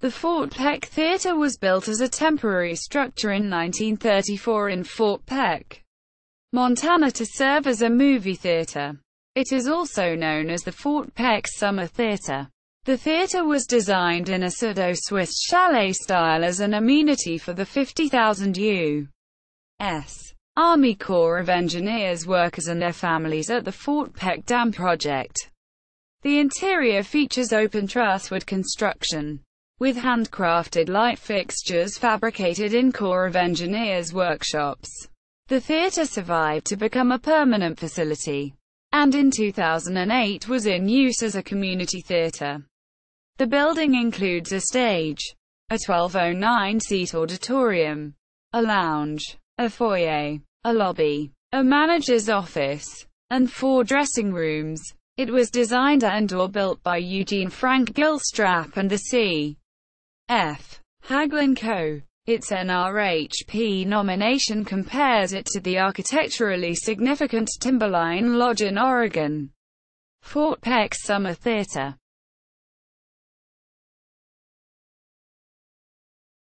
The Fort Peck Theatre was built as a temporary structure in 1934 in Fort Peck, Montana to serve as a movie theatre. It is also known as the Fort Peck Summer Theatre. The theatre was designed in a pseudo-Swiss-chalet style as an amenity for the 50,000 U.S. Army Corps of Engineers workers and their families at the Fort Peck Dam project. The interior features open-truss wood construction, with handcrafted light fixtures fabricated in Corps of Engineers workshops. The theatre survived to become a permanent facility, and in 2008 was in use as a community theatre. The building includes a stage, a 1209-seat auditorium, a lounge, a foyer, a lobby, a manager's office, and 4 dressing rooms. It was designed and/or built by Eugene Frank Gilstrap and the C.F. Haglin Co. Its NRHP nomination compares it to the architecturally significant Timberline Lodge in Oregon. Fort Peck Summer Theatre